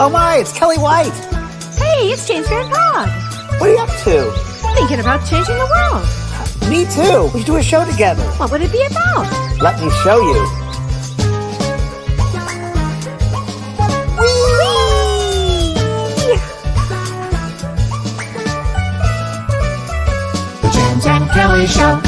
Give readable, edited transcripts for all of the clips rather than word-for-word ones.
Oh my, it's Kelly White. Hey, it's Jane's Lahr. What are you up to? Thinking about changing the world. Me too. We should do a show together. What would it be about? Let me show you. The James and Kelly Show.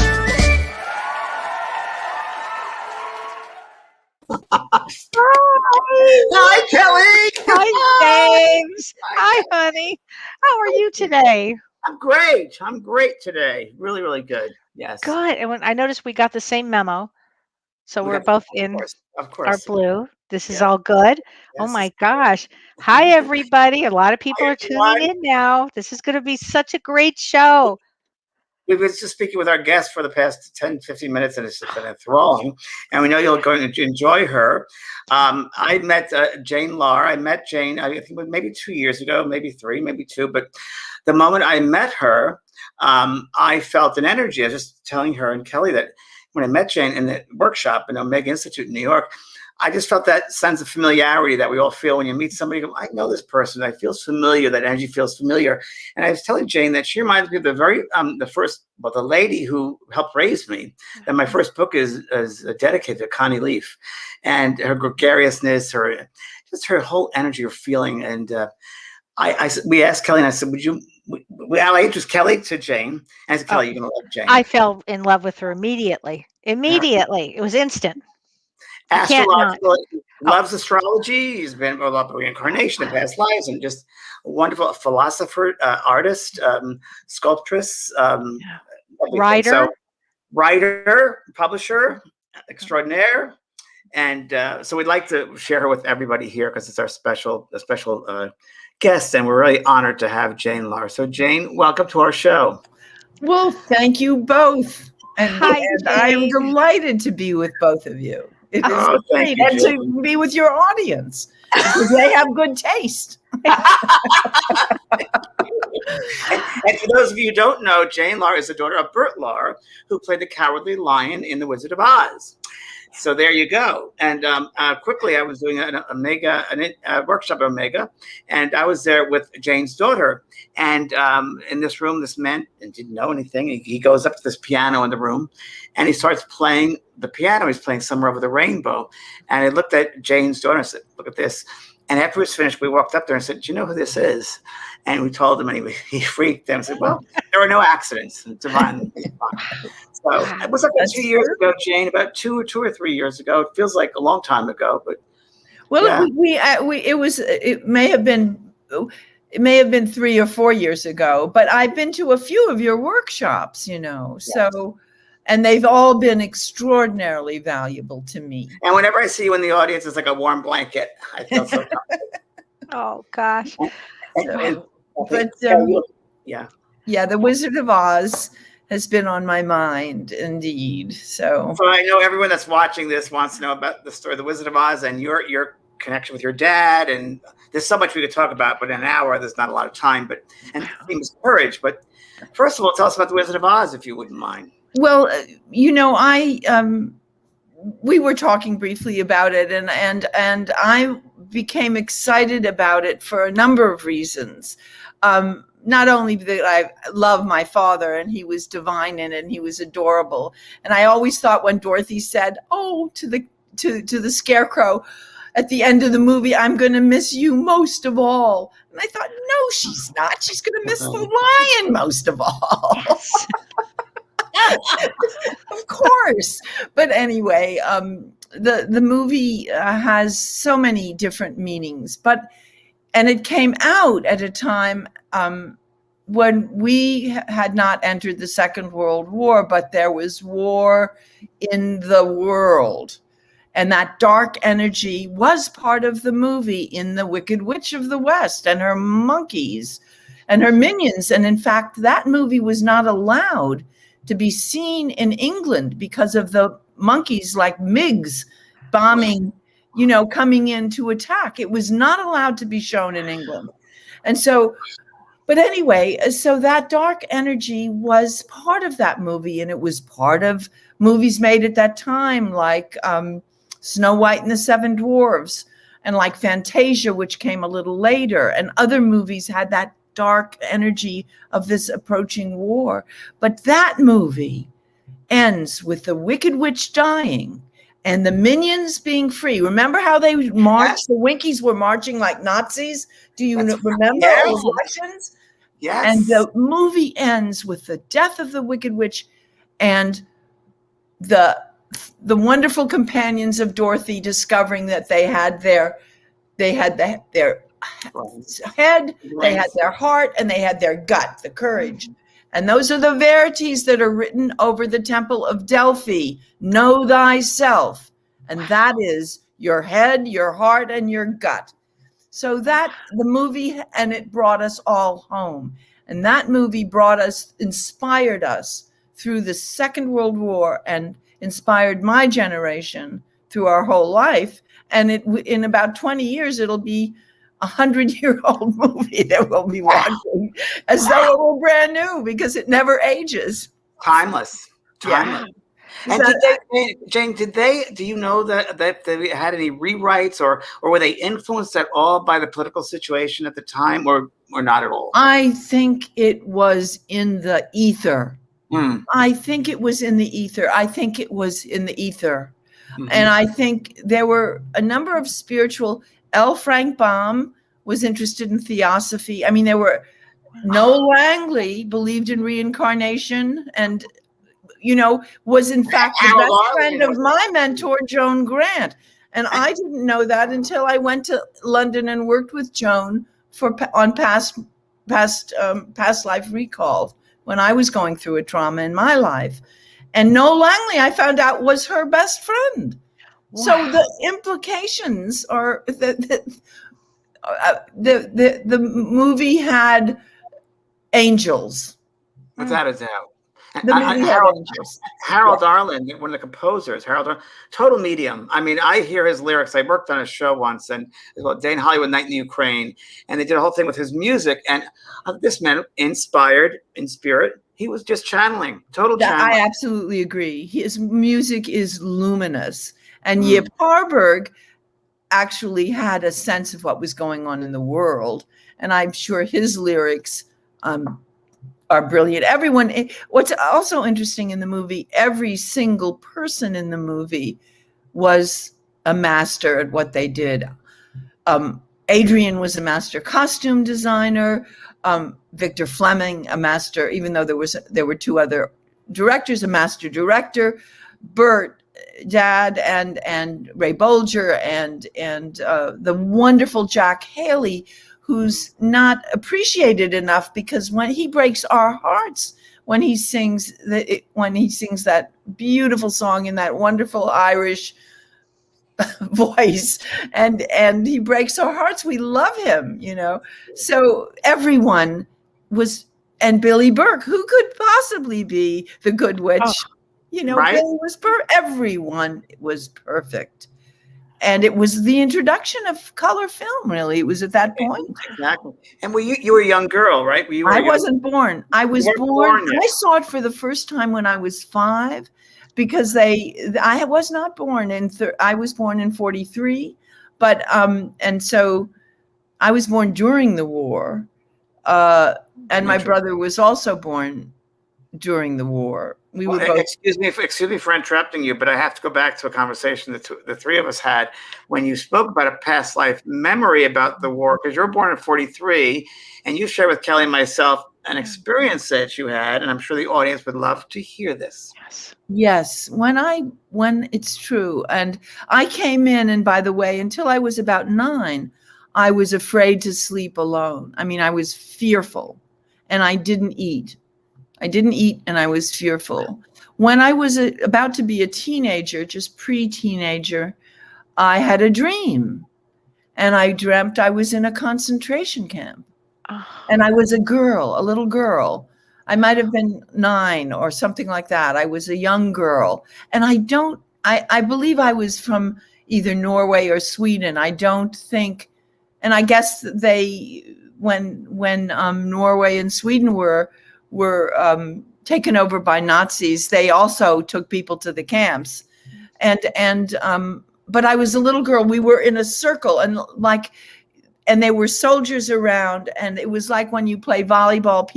Hi, Kelly. Hi, James. Hi, honey. How are you today? I'm great. I'm great today. Really, really good. Yes. Good. And when I noticed we got the same memo, so we're both in Of our course. blue. This is Yeah. all good. Oh Yes. my gosh. Hi, everybody. A lot of people Hi, are everyone. tuning in now. This is going to be such a great show. We've been just speaking with our guest for the past 10, 15 minutes, and it's just been enthralling. And we know you're going to enjoy her. I met Jane Lahr. I met Jane, I think maybe 2 years ago, maybe 3, maybe 2. But the moment I met her, I felt an energy. I was just telling her and Kelly that when I met Jane in the workshop in Omega Institute in New York, I just felt that sense of familiarity that we all feel when you meet somebody. I know this person. I feel familiar. That energy feels familiar. And I was telling Jane that she reminds me of the lady who helped raise me. And my first book is dedicated to Connie Leaf, and her gregariousness, her whole energy, her feeling. And we asked Kelly, and I said, I introduced Kelly to Jane. And I said, Kelly, you're going to love Jane. I fell in love with her immediately. Immediately. It was instant. Astrological, loves astrology. He's been a lot of reincarnation and past lives, and just a wonderful philosopher, artist, sculptress, Writer. So, writer, publisher, extraordinaire. And so we'd like to share her with everybody here because it's our special guest, and we're really honored to have Jane Lahr. So Jane, welcome to our show. Well, thank you both. And I am Jane. delighted to be with both of you. It is thank great. you, And Jane. to be with your audience because they have good taste. And for those of you who don't know, Jane Lahr is the daughter of Burt Lahr, who played the Cowardly Lion in The Wizard of Oz. So there you go. And quickly, I was doing a workshop at Omega, and I was there with Jane's daughter. And in this room, this man didn't know anything. He goes up to this piano in the room, and he starts playing the piano. He's playing Somewhere Over the Rainbow. And I looked at Jane's daughter and said, look at this. And after it was finished, we walked up there and said, do you know who this is? And we told him, and he freaked out and said, well, there are no accidents. It's divine. So it was like 2 years ago, Jane, about 2 or 3 years ago. It feels like a long time ago, but Well, yeah. it may have been 3 or 4 years ago, but I've been to a few of your workshops, so, and they've all been extraordinarily valuable to me. And whenever I see you in the audience, it's like a warm blanket. I feel so comfortable. Oh, gosh. Yeah, The Wizard of Oz has been on my mind, indeed. So I know everyone that's watching this wants to know about the story of The Wizard of Oz and your connection with your dad. And there's so much we could talk about, but in an hour, there's not a lot of time. And theme is courage. But first of all, tell us about The Wizard of Oz, if you wouldn't mind. Well, we were talking briefly about it, and I became excited about it for a number of reasons. Not only that I love my father, and he was divine in it, and he was adorable. And I always thought when Dorothy said, "Oh," to the Scarecrow at the end of the movie, "I'm going to miss you most of all." And I thought, no, she's not. She's going to miss the lion most of all. Yes. Of course. But anyway, the movie has so many different meanings, and it came out at a time when we had not entered the Second World War, but there was war in the world. And that dark energy was part of the movie in The Wicked Witch of the West and her monkeys and her minions. And in fact, that movie was not allowed to be seen in England because of the monkeys like MiGs bombing, coming in to attack. It was not allowed to be shown in England. And so, but anyway, so that dark energy was part of that movie, and it was part of movies made at that time, like Snow White and the Seven Dwarfs, and like Fantasia, which came a little later, and other movies had that dark energy of this approaching war. But that movie ends with the Wicked Witch dying and the minions being free. Remember how they marched? The Winkies were marching like Nazis. Do you remember? Yes. Or Russians? Yes. And the movie ends with the death of the Wicked Witch and the wonderful companions of Dorothy discovering that they had their head, they had their heart, and they had their gut, the courage. And those are the verities that are written over the Temple of Delphi. Know thyself. And that is your head, your heart, and your gut. So that the movie, and it brought us all home. And that movie inspired us through the Second World War and inspired my generation through our whole life. And in about 20 years, it'll be a 100-year-old movie that we'll be watching as though it were brand new, because it never ages. Timeless. Yeah. And Jane, do you know that they had any rewrites or were they influenced at all by the political situation at the time or not at all? I think it was in the ether. I think it was in the ether. Mm-hmm. And I think there were a number of spiritual. L. Frank Baum was interested in theosophy. I mean, Noel Langley believed in reincarnation and, was in fact the best friend of my mentor, Joan Grant. And I didn't know that until I went to London and worked with Joan on past life recall when I was going through a trauma in my life. And Noel Langley, I found out, was her best friend. Wow. So the implications are that the movie had angels. Without a doubt. The movie had angels. Harold Arlen, one of the composers, total medium. I mean, I hear his lyrics. I worked on a show once, and it was Day in Hollywood, Night in the Ukraine, and they did a whole thing with his music. And this man, inspired in spirit, he was just channeling, total channeling. I absolutely agree. His music is luminous. And Yip Harburg actually had a sense of what was going on in the world. And I'm sure his lyrics are brilliant. What's also interesting in the movie, every single person in the movie was a master at what they did. Adrian was a master costume designer. Victor Fleming, a master, even though there were two other directors, a master director. Bert, Dad, and Ray Bolger, and the wonderful Jack Haley, who's not appreciated enough, because when he breaks our hearts when he sings that beautiful song in that wonderful Irish voice, and he breaks our hearts. We love him, So everyone was, and Billy Burke, who could possibly be the good witch? Right? Billy was everyone was perfect. And it was the introduction of color film, really. It was at that point. Exactly. And you were a young girl, right? I wasn't born. I was born. I saw it for the first time when I was 5, because I was not born I was born in 43, but and so I was born during the war, and my brother was also born during the war. We were both. Excuse me for interrupting you, but I have to go back to a conversation that the three of us had when you spoke about a past life memory about the war, because you were born in 43, and you shared with Kelly and myself an experience that you had, and I'm sure the audience would love to hear this. Yes, when it's true. And I came in, and by the way, until I was about 9, I was afraid to sleep alone. I mean, I was fearful, and I didn't eat. And I was fearful. When I was about to be a teenager, just pre-teenager, I had a dream. And I dreamt I was in a concentration camp. And I was a little girl. I might have been 9 or something like that. I was a young girl. And I believe I was from either Norway or Sweden. I don't think, and I guess when Norway and Sweden were taken over by Nazis, they also took people to the camps, but I was a little girl. We were in a circle, and there were soldiers around, and it was like when you play volleyball,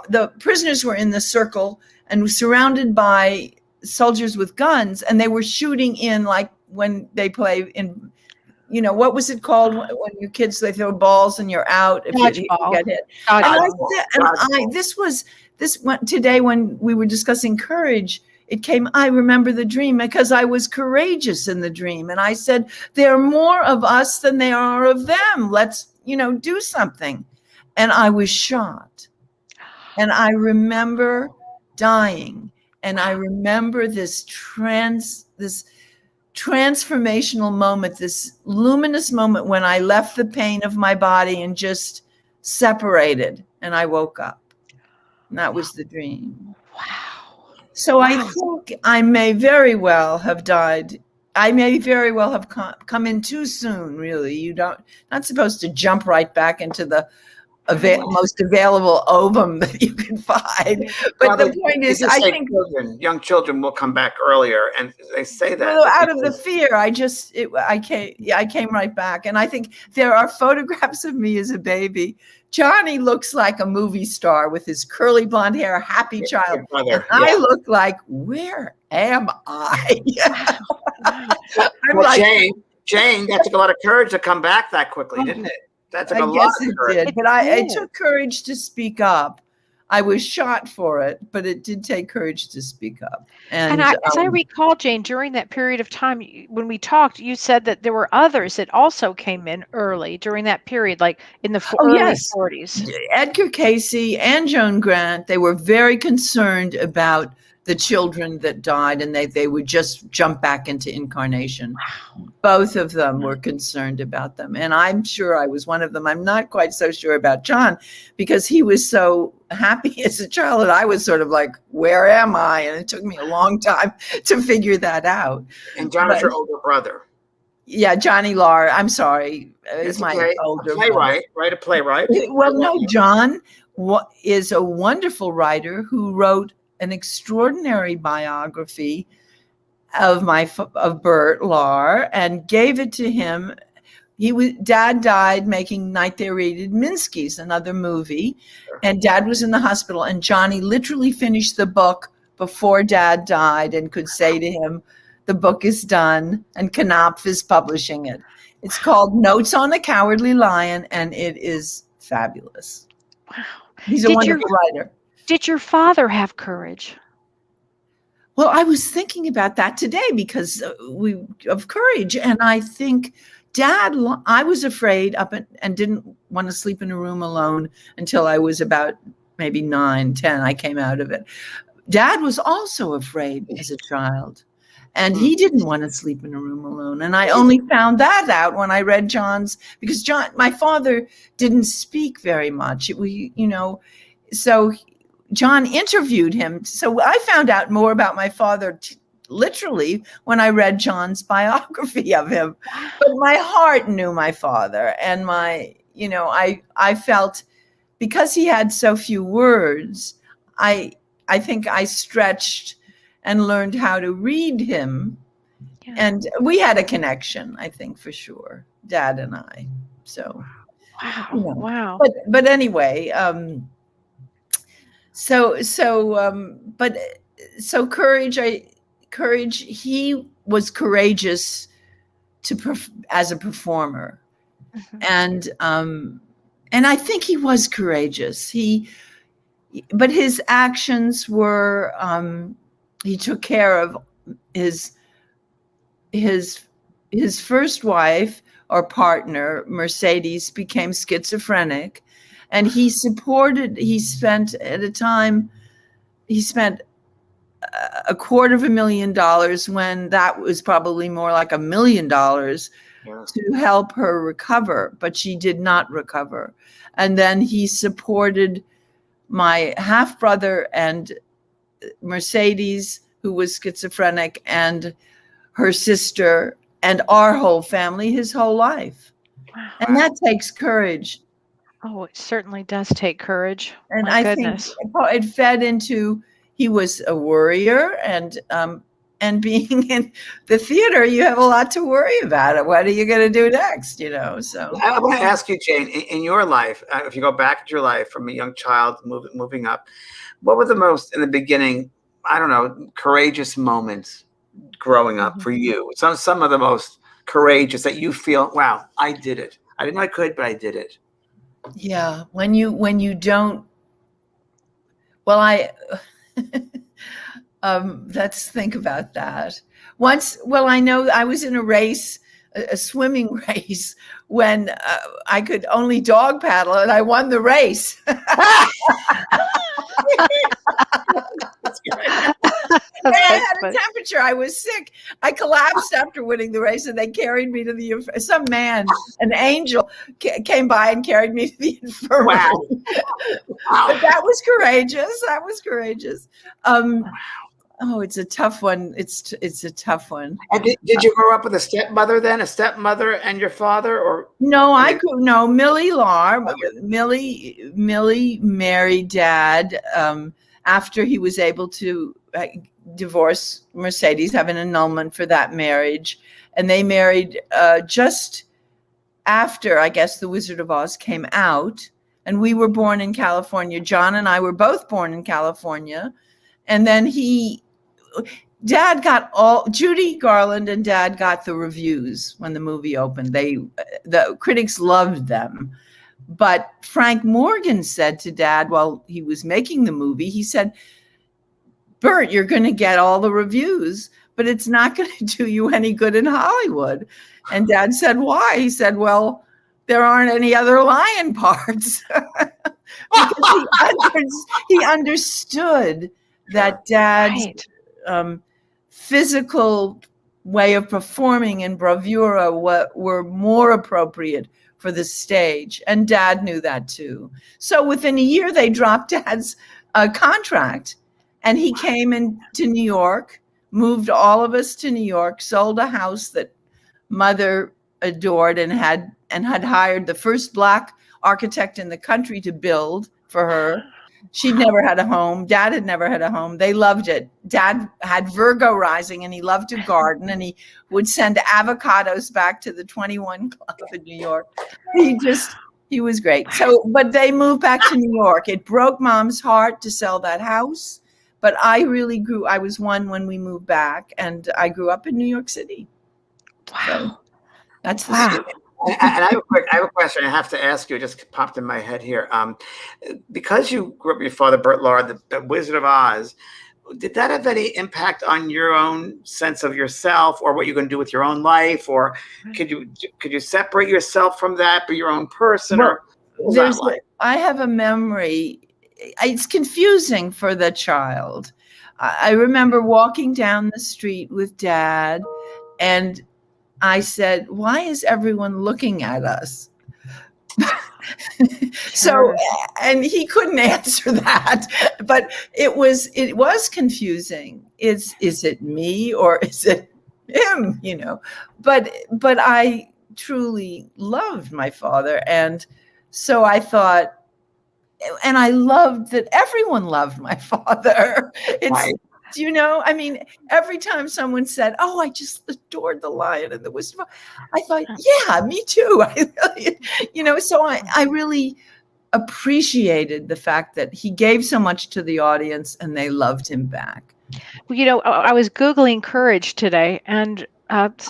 the prisoners were in the circle and surrounded by soldiers with guns, and they were shooting in, like when they play in, what was it called when you kids, they throw balls and you're out if you get hit. Today when we were discussing courage, I remember the dream because I was courageous in the dream. And I said, there are more of us than there are of them. Let's, do something. And I was shot. And I remember dying. And I remember this transformational moment, this luminous moment when I left the pain of my body and just separated. And I woke up. And that was the dream. Wow. So I think I may very well have died. I may very well have come in too soon, really. Not supposed to jump right back into the most available ovum that you can find. But the point is, I think young children will come back earlier, and they say that. Well, out of the fear, I came right back. And I think there are photographs of me as a baby. Johnny looks like a movie star with his curly blonde hair, happy child. And I look like, where am I? Jane, that took a lot of courage to come back that quickly, didn't it? That took a lot of courage. It did, but it took courage to speak up. I was shot for it, but it did take courage to speak up. And as I recall, Jane, during that period of time when we talked, you said that there were others that also came in early during that period, like in the early 40s. Edgar Casey and Joan Grant, they were very concerned about the children that died, and they would just jump back into incarnation. Wow. Both of them were concerned about them. And I'm sure I was one of them. I'm not quite so sure about John because he was so happy as a child. And I was sort of like, where am I? And it took me a long time to figure that out. And John is your older brother. Yeah, Johnny Lahr. I'm sorry. Is my older playwright, right? A playwright. Well, no, John is a wonderful writer who wrote an extraordinary biography of Bert Lahr and gave it to him. Dad died making Night They Raided Minsky's, another movie, and Dad was in the hospital, and Johnny literally finished the book before Dad died and could say to him, the book is done, and Knopf is publishing it. It's called Notes on a Cowardly Lion, and it is fabulous. Wow. He's a wonderful writer. Did your father have courage? Well, I was thinking about that today because of courage. And I think Dad, I was afraid and didn't want to sleep in a room alone until I was about maybe 9, 10. I came out of it. Dad was also afraid as a child. And he didn't want to sleep in a room alone. And I only found that out when I read because my father didn't speak very much. So John interviewed him. So I found out more about my father literally when I read John's biography of him. But my heart knew my father. And I felt because he had so few words, I think I stretched and learned how to read him. Yeah. And we had a connection, I think, for sure, Dad and I. So, wow. But anyway, so courage, he was courageous as a performer. Mm-hmm. And I think he was courageous. But his actions were, he took care of his first wife or partner, Mercedes, became schizophrenic, and he spent $250,000 when that was probably more like $1 million to help her recover, but she did not recover. And then he supported my half brother and Mercedes, who was schizophrenic, and her sister, and our whole family his whole life. Wow. And that takes courage. Oh, it certainly does take courage. And I think it fed into, he was a worrier, and and being in the theater, you have a lot to worry about. What are you going to do next? So I want to ask you, Jane, in your life, if you go back to your life from a young child moving up, what were the most, in the beginning, I don't know, courageous moments growing up for you? Some of the most courageous that you feel, wow, I did it. I didn't know I could, but I did it. Yeah. When you don't, well, let's think about that. I know I was in a race, a swimming race, when I could only dog paddle, and I won the race. And I had a temperature. I was sick. I collapsed after winning the race, and they carried me to some man, an angel, came by and carried me to the infirmary. Wow. But that was courageous. Oh, it's a tough one. It's a tough one. And did you grow up with a stepmother then? A stepmother and your father, or no? Millie Lahr. Millie married Dad after he was able to divorce Mercedes, have an annulment for that marriage, and they married just after, I guess, The Wizard of Oz came out, and we were born in California. John and I were both born in California, and then Dad got Judy Garland and Dad got the reviews when the movie opened. The critics loved them. But Frank Morgan said to Dad while he was making the movie, he said, "Bert, you're going to get all the reviews, but it's not going to do you any good in Hollywood." And Dad said, "Why?" He said, "Well, there aren't any other lion parts." Because he understood that Dad's physical way of performing and bravura were more appropriate for the stage. And Dad knew that too. So within a year, they dropped Dad's contract, and he came into New York, moved all of us to New York, sold a house that Mother adored, and had hired the first Black architect in the country to build for her. She'd never had a home. Dad had never had a home. They loved it. Dad had Virgo rising, and he loved to garden, and he would send avocados back to the 21 Club in New York. He was great. So, but they moved back to New York. It broke Mom's heart to sell that house, but I was one when we moved back, and I grew up in New York City. Wow. So that's the story. And I have a question I have to ask you. It just popped in my head here. Because you grew up with your father, Bert Lahr, the Wizard of Oz, did that have any impact on your own sense of yourself, or what you're going to do with your own life? Or could you separate yourself from that, be your own person? Well, or what was that like? I have a memory. It's confusing for the child. I remember walking down the street with Dad, and I said, "Why is everyone looking at us?" So, and he couldn't answer that, but it was confusing. Is it me or is it him? But I truly loved my father, and so I thought, and I loved that everyone loved my father. Right. I mean, every time someone said, "Oh, I just adored the Lion and the Wizard," I thought, yeah, me too. So I really appreciated the fact that he gave so much to the audience and they loved him back. Well, I was Googling courage today, and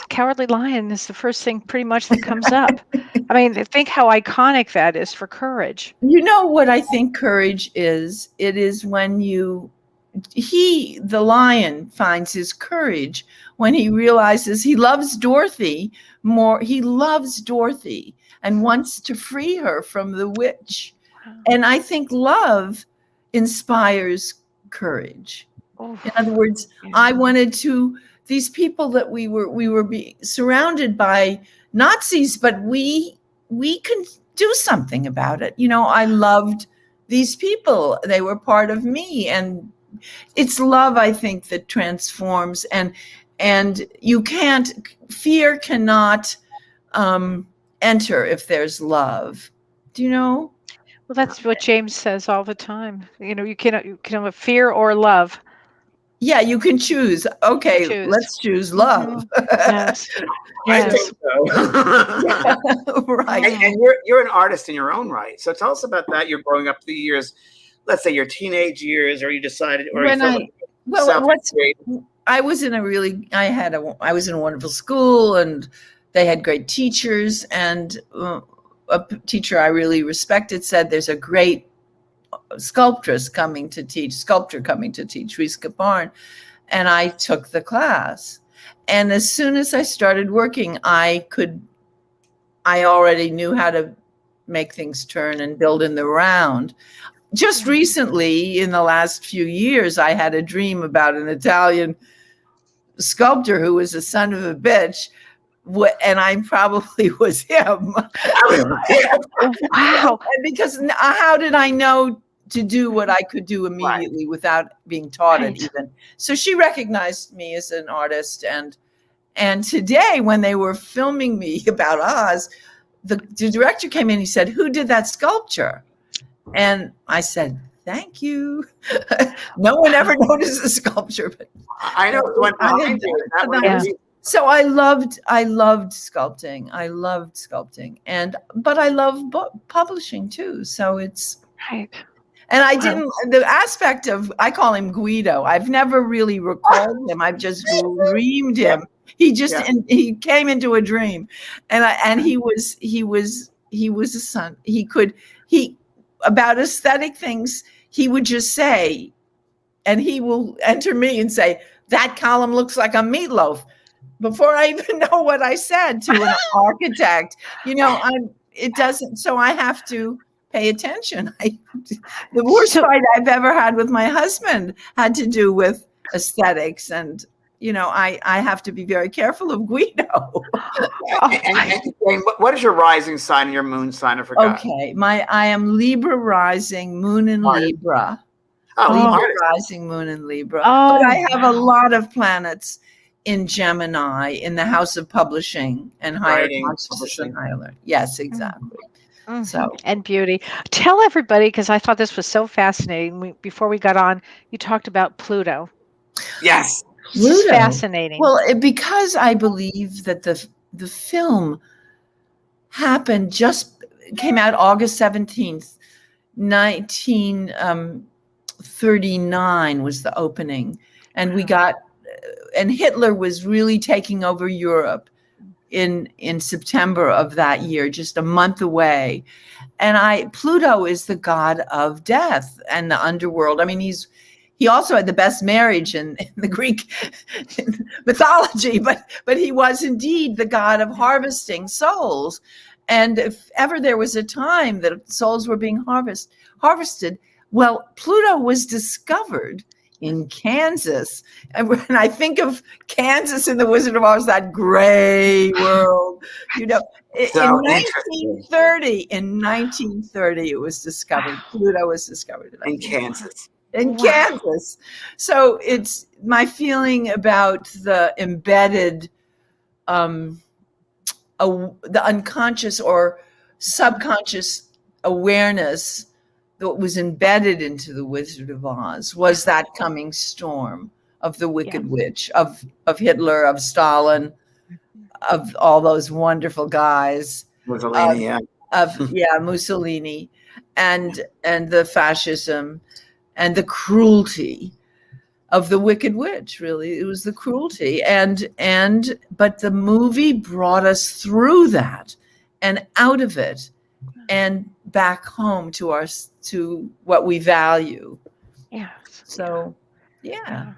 Cowardly Lion is the first thing pretty much that comes up. I mean, think how iconic that is for courage. You know what I think courage is? It is when the lion finds his courage when he realizes he loves Dorothy more. He loves Dorothy and wants to free her from the witch. Wow. And I think love inspires courage. Oh. In other words, I wanted these people that we were surrounded by Nazis, but we can do something about it. I loved these people. They were part of me, and it's love, I think, that transforms, and fear cannot enter if there's love. Do you know? Well, that's what James says all the time. You cannot have fear or love. Yeah, you can choose. Okay, let's choose love. Yes. I think so. Right. And you're an artist in your own right. So tell us about that. You're growing up the years, let's say your teenage years, or you decided, or you felt I was in I was in a wonderful school, and they had great teachers, and a teacher I really respected said there's a great sculptor coming to teach, Riska Barn. And I took the class. And as soon as I started working, I already knew how to make things turn and build in the round. Just recently, in the last few years, I had a dream about an Italian sculptor who was a son of a bitch, and I probably was him. Wow. Because how did I know to do what I could do immediately without being taught it even? So she recognized me as an artist. And today, when they were filming me about Oz, the director came in, he said, "Who did that sculpture?" And I said, "Thank you." No one ever noticed the sculpture, but I know it went behind you. So I loved sculpting. But I love publishing too. So it's right. And I didn't, the aspect of, I call him Guido. I've never really recalled him. I've just dreamed him. He just, he came into a dream, and he was a son. About aesthetic things, he would just say, and he will enter me and say, "That column looks like a meatloaf," before I even know what I said to an architect. It doesn't, so I have to pay attention. The worst fight I've ever had with my husband had to do with aesthetics, and I have to be very careful of Guido. And what is your rising sign and your moon sign? I forgot. Okay, I am Libra rising, moon in Libra. Libra rising, moon in Libra. But I have a lot of planets in Gemini, in the house of publishing and higher consciousness and higher learning. Yes, exactly. Mm-hmm. So, and beauty. Tell everybody, because I thought this was so fascinating. Before we got on, you talked about Pluto. Yes. Pluto. Fascinating. Well, because I believe that the film came out August 17th, 1939 was the opening. And and Hitler was really taking over Europe in September of that year, just a month away. And Pluto is the god of death and the underworld. I mean, he also had the best marriage in the Greek mythology, but he was indeed the god of harvesting souls. And if ever there was a time that souls were being harvested, well, Pluto was discovered in Kansas. And when I think of Kansas in the Wizard of Oz, that gray world, in 1930, it was discovered. Pluto was discovered in Kansas. Kansas. So it's my feeling about the embedded, the unconscious or subconscious awareness that was embedded into the Wizard of Oz was that coming storm of the Wicked Witch, of Hitler, of Stalin, of all those wonderful guys. Mussolini, Mussolini, and the fascism and the cruelty of the Wicked Witch. Really, it was the cruelty, but the movie brought us through that and out of it and back home to what we value. Yeah. So, yeah.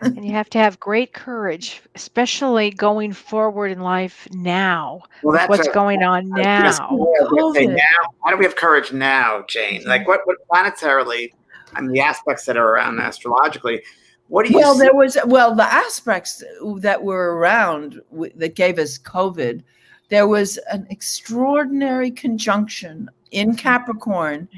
And you have to have great courage, especially going forward in life now. Well, what's going on now? How do we have courage now, Jane? Like what planetarily, the aspects that are around astrologically, what do you see? The aspects that were around that gave us COVID, there was an extraordinary conjunction in Capricorn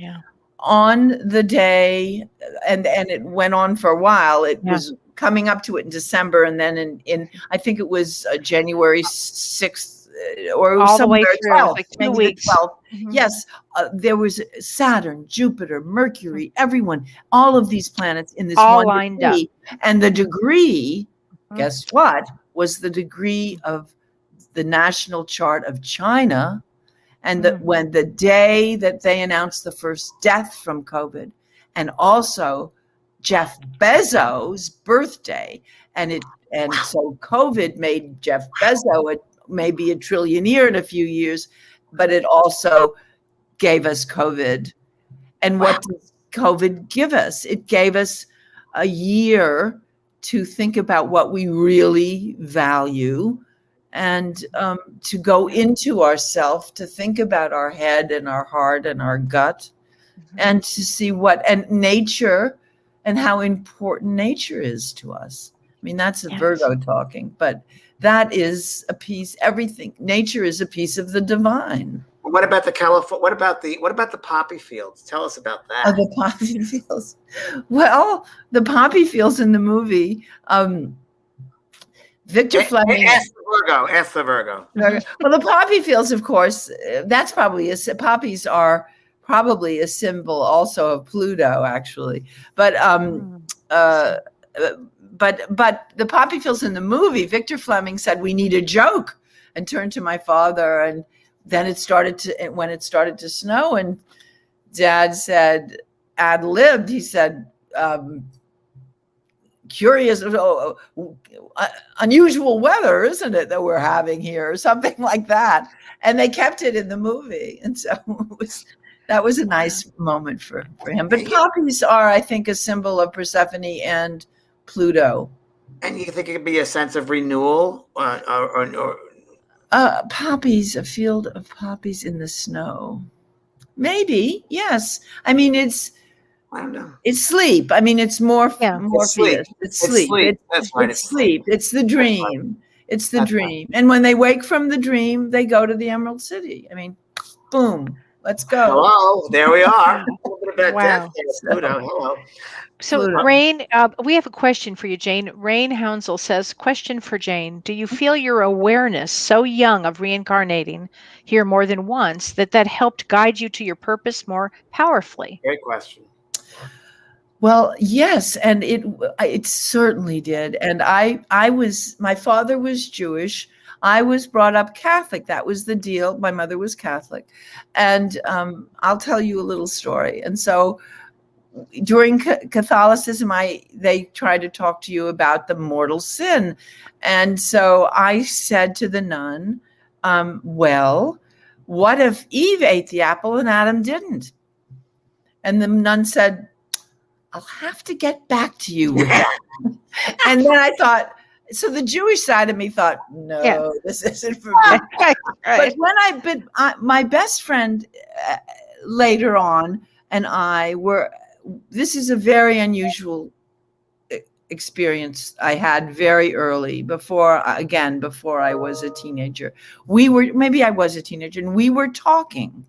on the day, and it went on for a while. It was coming up to it in December, and then in I think it was January 6th or all the way somewhere through. It was 12th, like 2 maybe the weeks. 12th. Mhm. Yes, there was Saturn, Jupiter, Mercury, everyone, all of these planets in this All one lined up. degree. And the degree, Mhm. guess what, was the degree of the national chart of China. And when the day that they announced the first death from COVID, and also Jeff Bezos' birthday, and so COVID made Jeff Bezos maybe a trillionaire in a few years, but it also gave us COVID. And what did COVID give us? It gave us a year to think about what we really value, and to go into ourself, to think about our head and our heart and our gut, and to see and nature, and how important nature is to us. I mean, that's a Virgo talking, but that is a piece. Everything, nature is a piece of the divine. What about the California? What about the poppy fields? Tell us about that. Oh, the poppy fields. Well, the poppy fields in the movie. Victor Fleming. Ask the Virgo. Well, the poppy fields, of course, that's probably poppies are probably a symbol also of Pluto, actually. But but the poppy fields in the movie, Victor Fleming said, we need a joke, and turned to my father, and then when it started to snow, and Dad said, ad-libbed, he said, curious, unusual weather, isn't it, that we're having here, or something like that. And they kept it in the movie. And so that was a nice moment for him. But poppies are, I think, a symbol of Persephone and Pluto. And you think it could be a sense of renewal, or poppies, a field of poppies in the snow? Maybe, yes. I mean, I don't know. It's sleep. I mean, it's more. It's sleep. It's sleep. That's right. It's sleep. It's the dream. It's the dream. And when they wake from the dream, they go to the Emerald City. I mean, boom. Let's go. Hello. There we are. A little bit about Wow. death there, Pluto. Hello. So, Pluto. Rain, we have a question for you, Jane. Rain Hounsel says, question for Jane. Do you feel your awareness so young of reincarnating here more than once that helped guide you to your purpose more powerfully? Great question. Well, yes, and it certainly did. And my father was Jewish. I was brought up Catholic. That was the deal. My mother was Catholic. And I'll tell you a little story. And so during Catholicism, they try to talk to you about the mortal sin. And so I said to the nun, well, what if Eve ate the apple and Adam didn't? And the nun said, I'll have to get back to you with that. And then I thought, so the Jewish side of me thought, no, this isn't for me. But when my best friend later on and I this is a very unusual experience I had very early, before I was a teenager. Maybe I was a teenager, and we were talking,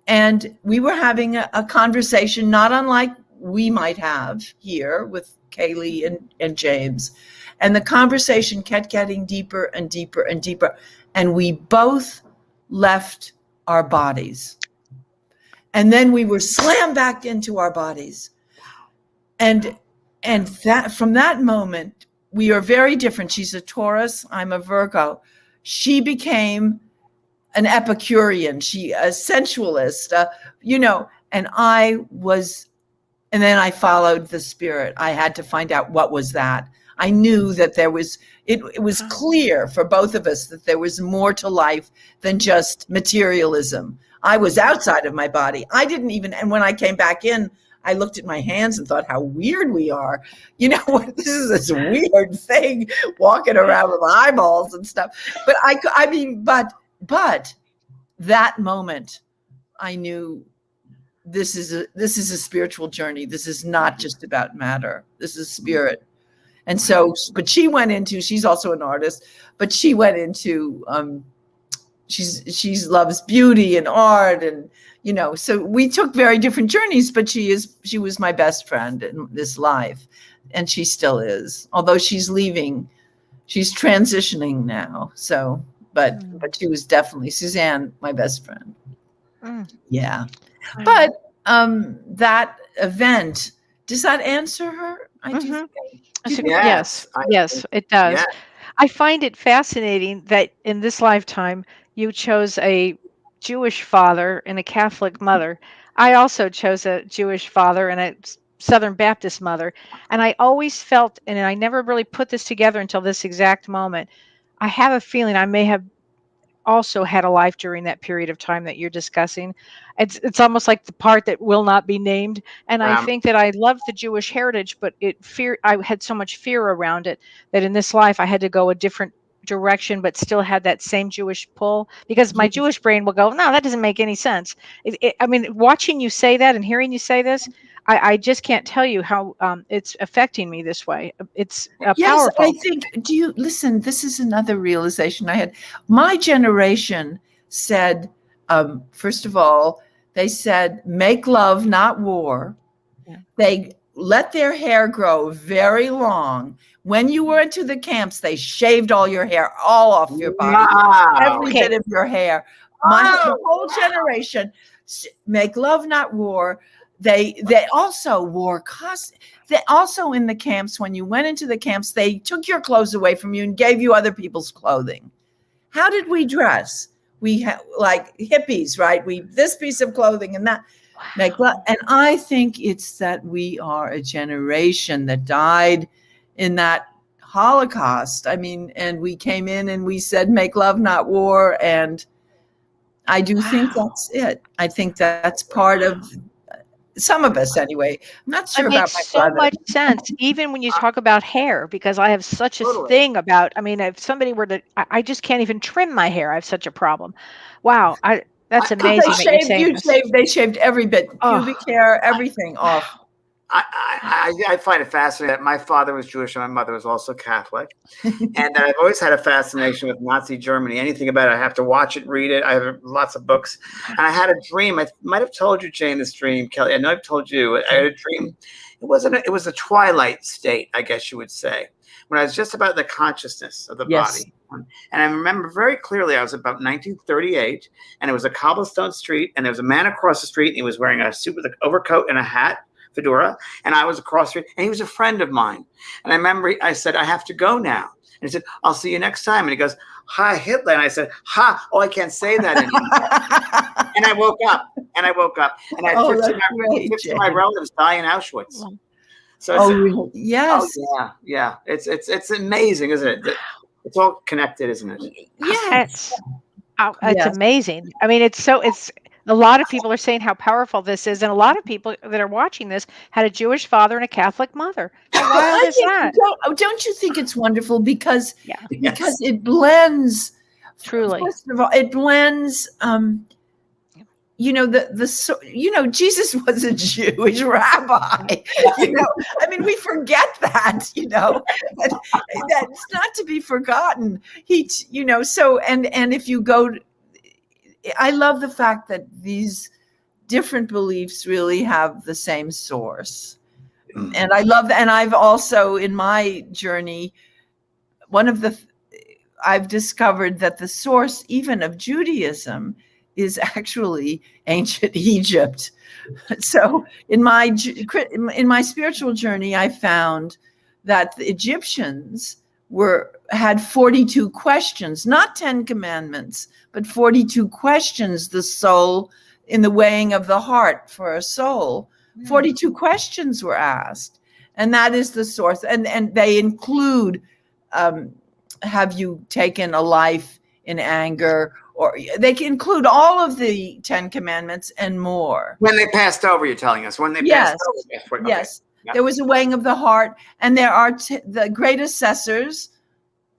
and we were having a conversation not unlike we might have here with Kaylee and James. And the conversation kept getting deeper and deeper and deeper. And we both left our bodies. And then we were slammed back into our bodies. And that from that moment, we are very different. She's a Taurus, I'm a Virgo. She became an Epicurean, a sensualist, and then I followed the spirit. I had to find out what was that. I knew that it was clear for both of us that there was more to life than just materialism. I was outside of my body. And when I came back in, I looked at my hands and thought how weird we are. This is this weird thing walking around with eyeballs and stuff. But but that moment I knew this is a spiritual journey. This is not just about matter. This is spirit. And so, but she's also an artist, but she went into, she loves beauty and art, and, so we took very different journeys, but she was my best friend in this life, and she still is, although she's transitioning now. So but she was definitely Suzanne, my best friend. Yeah. Wow. But that event, does that answer her? I do. Mhm. Do you- Yes, yes, it does. Yeah. I find it fascinating that in this lifetime you chose a Jewish father and a Catholic mother. I also chose a Jewish father and a Southern Baptist mother. And I always felt, and I never really put this together until this exact moment, I have a feeling I may have also had a life during that period of time that you're discussing. It's almost like the part that will not be named. And I Um, think that I love the Jewish heritage, but I had so much fear around it that in this life I had to go a different direction, but still had that same Jewish pull because my Jewish brain will go, no, that doesn't make any sense. I mean, watching you say that and hearing you say this, I just can't tell you how it's affecting me this way. It's Yes, I powerful. think, do you listen? This is another realization I had. My generation said, first of all, they said, make love, not war. Yeah. They let their hair grow very long. When you were into the camps, they shaved all your hair, all off your body, wow. every Okay. bit of your hair. The whole generation, make love, not war. They also wore costumes. They also in the camps, when you went into the camps, they took your clothes away from you and gave you other people's clothing. How did we dress? We had like hippies, right? We this piece of clothing and that. Make love. And I think it's that we are a generation that died in that Holocaust. I mean, and we came in and we said, make love, not war. And I do think that's it. I think that's part of some of us anyway. I'm not It sure about makes my so brother. much sense, even when you talk about hair, because I have such a Totally. thing about, I mean, if somebody were to, I just can't even trim my hair. I have such a problem. Wow. That's I- They amazing that you're shaved, saying this. they shaved every bit, pubic Oh, hair, everything off. I find it fascinating that my father was Jewish and my mother was also Catholic, and that I've always had a fascination with Nazi Germany. Anything about it, I have to watch it, read it. I have lots of books, and I had a dream. I might have told you, Jane, this dream, Kelly. I know I've told you. I had a dream. It was a twilight state, I guess you would say, when I was just about the consciousness of the Yes. body. And I remember very clearly, I was about 1938, and it was a cobblestone street, and there was a man across the street, and he was wearing a suit with an overcoat and a hat, fedora, and I was across the street, and he was a friend of mine. And I remember I said, I have to go now. And he said, I'll see you next time. And he goes, hi, Hitler. And I said, ha, oh, I can't say that anymore. And I woke up, and I had Oh, 15 that's great, 15 of my Jane. relatives die in Auschwitz. wow. So Oh, it's, really? Yes. yeah. It's amazing, isn't it? It's all connected, isn't it? Yes. It's Yes. amazing. I mean, it's a lot of people are saying how powerful this is. And a lot of people that are watching this had a Jewish father and a Catholic mother. How wild I is think, that? don't you think it's wonderful because Yeah, Yes. it blends. truly. First of all, it blends. Jesus was a Jewish rabbi. I mean, we forget that. That's not to be forgotten. So and if you go, I love the fact that these different beliefs really have the same source. And I love that. And I've also, in my journey, I've discovered that the source even of Judaism is actually ancient Egypt. So in my spiritual journey, I found that the Egyptians had 42 questions, not 10 commandments, but 42 questions, the soul in the weighing of the heart for a soul. 42 questions were asked, and that is the source. And they include, have you taken a life in anger? Or they can include all of the 10 commandments and more. When they passed over, you're telling us. When they passed over. Okay. Yes. Yeah. There was a weighing of the heart, and there are the great assessors,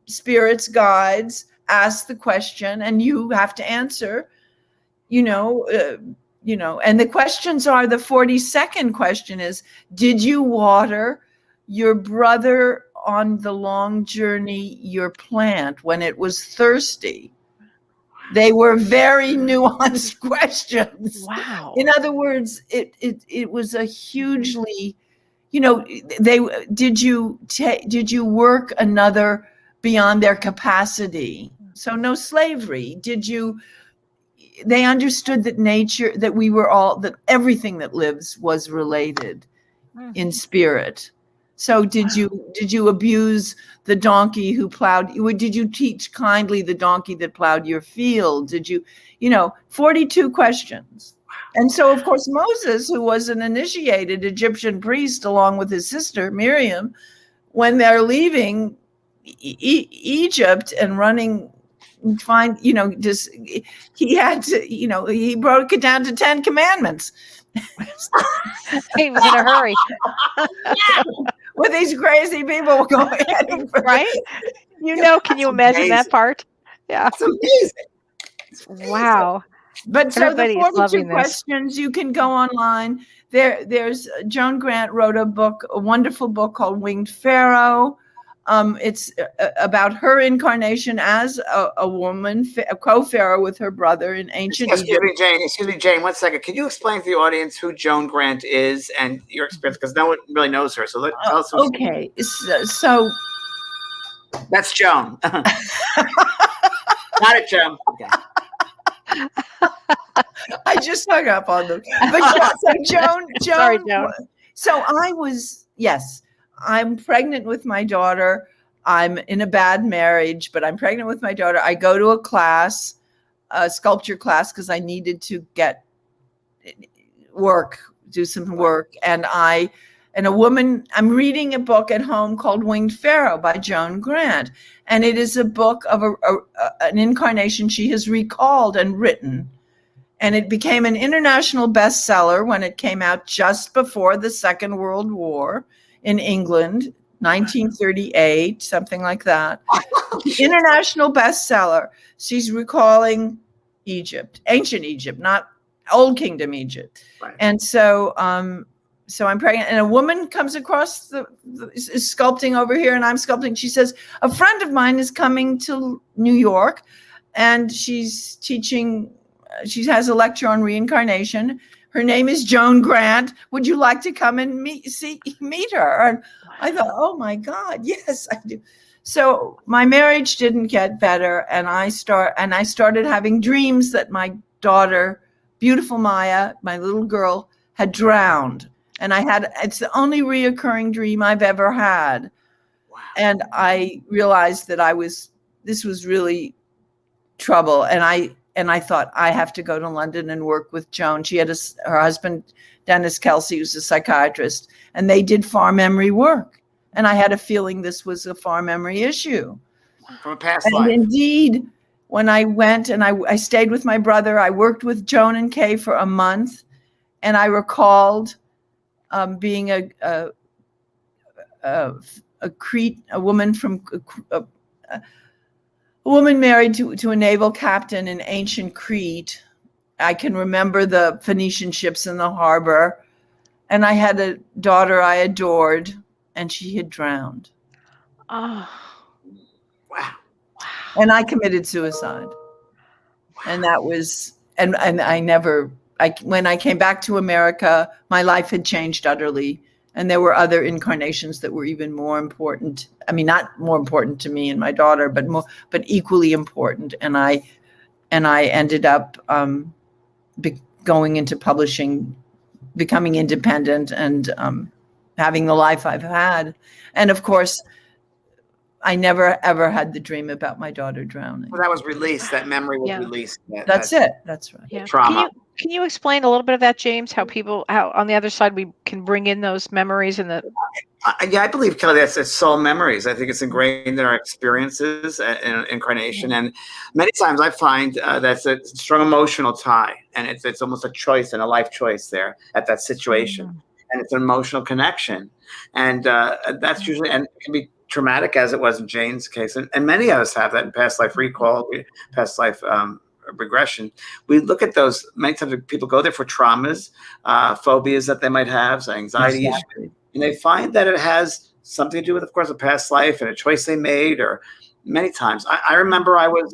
spirits, guides, ask the question, and you have to answer. And the questions are, the 42nd question is, did you water your brother on the long journey, your plant, when it was thirsty? They were very nuanced questions. Wow. In other words, it was a hugely, did you work another beyond their capacity? So no slavery. They understood that nature, that everything that lives was related in spirit. So did you abuse the donkey who plowed? Did you teach kindly the donkey that plowed your field? Did you, 42 questions. And so, of course, Moses, who was an initiated Egyptian priest along with his sister Miriam, when they're leaving Egypt and running, he had to, he broke it down to 10 commandments. He was in a hurry. With these crazy people going, right? Can you imagine that part? Yeah. It's amazing. Wow. But so Everybody the is 42 loving this. questions, you can go online. There's Joan Grant wrote a wonderful book called Winged Pharaoh. It's about her incarnation as a woman, a co-pharaoh with her brother in ancient Egypt. Excuse me, Jane. 1 second. Can you explain to the audience who Joan Grant is and your experience? Because no one really knows her. So tell us. Okay, so that's Joan. Got it, Joan. Okay. I just hung up on them. But so Joan. Sorry, Joan. So I'm pregnant with my daughter. I'm in a bad marriage, but I'm pregnant with my daughter. I go to a sculpture class, because I needed to do some work. And I'm reading a book at home called Winged Pharaoh by Joan Grant. And it is a book of an incarnation she has recalled and written. And it became an international bestseller when it came out just before the Second World War in England, 1938, something like that. International bestseller. She's recalling Egypt, ancient Egypt, not Old Kingdom Egypt. Right. And so I'm pregnant, and a woman comes across is sculpting over here, and I'm sculpting. She says, a friend of mine is coming to New York, and she's teaching. She has a lecture on reincarnation. Her name is Joan Grant. Would you like to come and meet her? And I thought, oh my God, yes, I do. So my marriage didn't get better, and I started having dreams that my daughter, beautiful Maya, my little girl, had drowned. And it's the only reoccurring dream I've ever had. Wow. And I realized that this was really trouble. And I thought, I have to go to London and work with Joan. She had her husband, Dennis Kelsey, who's a psychiatrist, and they did far memory work. And I had a feeling this was a far memory issue. From a past life. And indeed, when I went and I stayed with my brother, I worked with Joan and Kay for a month, and I recalled being a woman married to a naval captain in ancient Crete. I can remember the Phoenician ships in the harbor, and I had a daughter I adored, and she had drowned. Oh, wow! And I committed suicide, and that was and I never. When I came back to America, my life had changed utterly. And there were other incarnations that were even more important. I mean, not more important to me and my daughter, but equally important. And I ended up going into publishing, becoming independent, and having the life I've had. And of course, I never ever had the dream about my daughter drowning. Well, that was released. That memory was released. That's it. That's right. Yeah. Trauma. Can you explain a little bit of that, James? How on the other side we can bring in those memories and I believe, Kelly, it's soul memories. I think it's ingrained in our experiences and incarnation. And many times I find that's a strong emotional tie, and it's almost a choice and a life choice there at that situation. And it's an emotional connection. And that's usually, and it can be traumatic, as it was in Jane's case. And many of us have that in past life recall, past life regression. We look at those. Many times people go there for traumas, phobias that they might have, so anxiety issues, and they find that it has something to do with, of course, a past life and a choice they made. Or many times, I remember I was